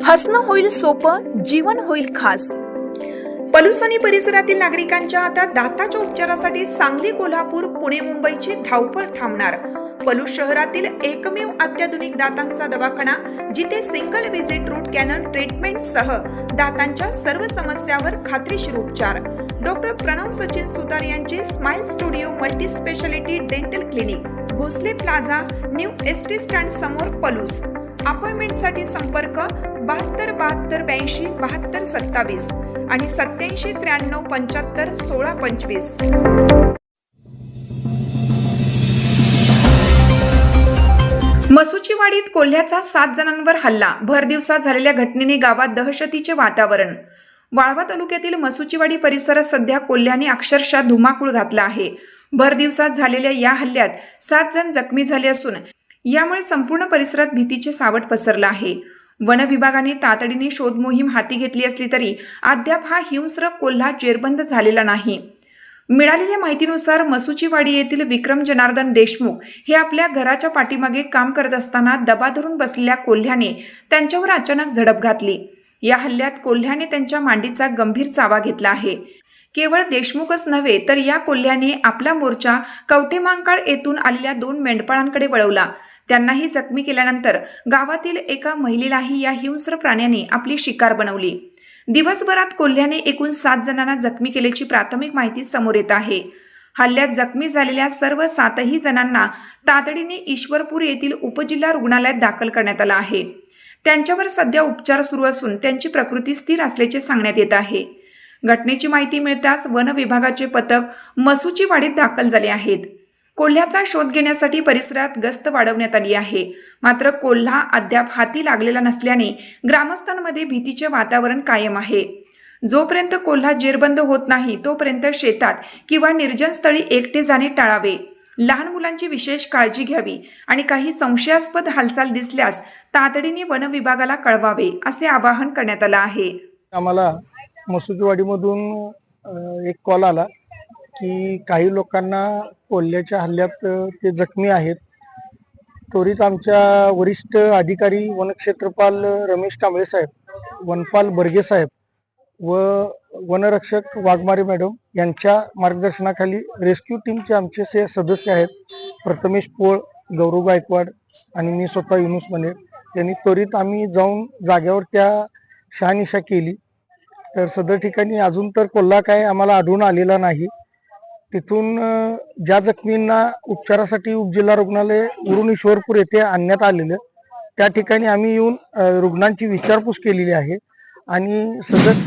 हसणं होईल सोपं, जीवन होईल खास। पलूस आणि परिसरातील नागरिकांच्या आता दाताच्या उपचारासाठी सांगली, कोल्हापूर, पुणे, मुंबईची धावपळ थांबणार। पलूस शहरातील एकमेव अत्याधुनिक दातांचा दवाखाना, जिथे single visit root canal treatment सह दातांच्या सर्व समस्यावर खात्रीशीर उपचार। डॉक्टर प्रणव सचिन सुतार यांचे smile studio multi speciality dental clinic, Bhosale plaza, new ST stand समोर, पलूस। अपॉइंटमेंटसाठी संपर्क 72 72 82 72 27 आणि 87 93 75 16 25। मसुचीवाडीत कोल्ह्याचा 7 जणांवर हल्ला, भर दिवसा झालेल्या घटनेने गावात दहशतीचे वातावरण। वाळवा तालुक्यातील मसुचीवाडी परिसरात सध्या कोल्ह्याने अक्षरशः धुमाकूळ घातला आहे। भर दिवसात झालेल्या या हल्ल्यात 7 जण जखमी झाले असून यामुळे संपूर्ण परिसरात भीतीचे सावट पसरले आहे। वन विभागाने तातडीने शोध मोहीम हाती घेतली असली तरी अद्याप हा हिंस्र कोल्हा जेरबंद झालेला नाही। मिळालेल्या माहितीनुसार मसुचीवाडी येथील विक्रम जनार्दन देशमुख हे आपल्या घराच्या पाठीमागे काम करत असताना दबा धरून बसलेल्या कोल्ह्याने त्यांच्यावर अचानक झडप घातली। या हल्ल्यात कोल्ह्याने त्यांच्या मांडीचा गंभीर चावा घेतला आहे। केवळ देशमुखच नव्हे तर या कोल्ह्याने आपला मोर्चा कवठेमहांकाळ येथून आलेल्या 2 मेंढपाळांकडे वळवला। त्यांनाही जखमी केल्यानंतर गावातील एका महिलेलाही या हिंस्र प्राण्याने आपली शिकार बनवली। दिवसभरात कोल्ह्याने एकूण 7 जणांना जखमी केल्याची प्राथमिक माहिती समोर येत आहे। हल्ल्यात जखमी झालेल्या सर्व 7ही जणांना तातडीने ईश्वरपूर येथील उपजिल्हा रुग्णालयात दाखल करण्यात आलं आहे। त्यांच्यावर सध्या उपचार सुरू असून त्यांची प्रकृती स्थिर असल्याचे सांगण्यात येत आहे। घटनेची माहिती मिळताच वन विभागाचे पथक मसुचीवाडीत दाखल झाले आहेत। कोल्ह्याचा शोध घेण्यासाठी परिसरात गस्त वाढवण्यात आली आहे। मात्र कोल्हा अद्याप हाती लागलेला नसल्याने ग्रामस्थांमध्ये भीतीचे वातावरण कायम आहे। जोपर्यंत कोल्हा जेरबंद होत नाही तोपर्यंत शेतात किंवा निर्जन स्थळी एकटे जाणे टाळावे, लहान मुलांची विशेष काळजी घ्यावी आणि काही संशयास्पद हालचाल दिसल्यास तातडीने वन विभागाला कळवावे, असे आवाहन करण्यात आले आहे। आम्हाला मसुचीवाडीमधून एक कॉल आला की काही लोकांना कोल्ह्याच्या हल्ल्यात ते जखमी आहेत। त्वरित आमच्या वरिष्ठ अधिकारी वनक्षेत्रपाल रमेश कांबळे साहेब, वनपाल बर्गे साहेब व वनरक्षक वाघमारे मॅडम यांच्या मार्गदर्शनाखाली रेस्क्यू टीमचे आमचे सदस्य आहेत प्रथमेश पोळ, गौरव गायकवाड आणि मी स्वतः युनुस मने यांनी त्वरित आम्ही जाऊन जागेवर त्या शहानिशा केली। तर सदर ठिकाणी अजून तर कोल्हा काय आम्हाला आढळून आलेला नाही। तिथून ज्या जखमींना उपचारासाठी उपजिल्हा रुग्णालय उरून ईश्वरपूर येथे आणण्यात आलेलं, त्या ठिकाणी आम्ही येऊन रुग्णांची विचारपूस केलेली आहे आणि सदर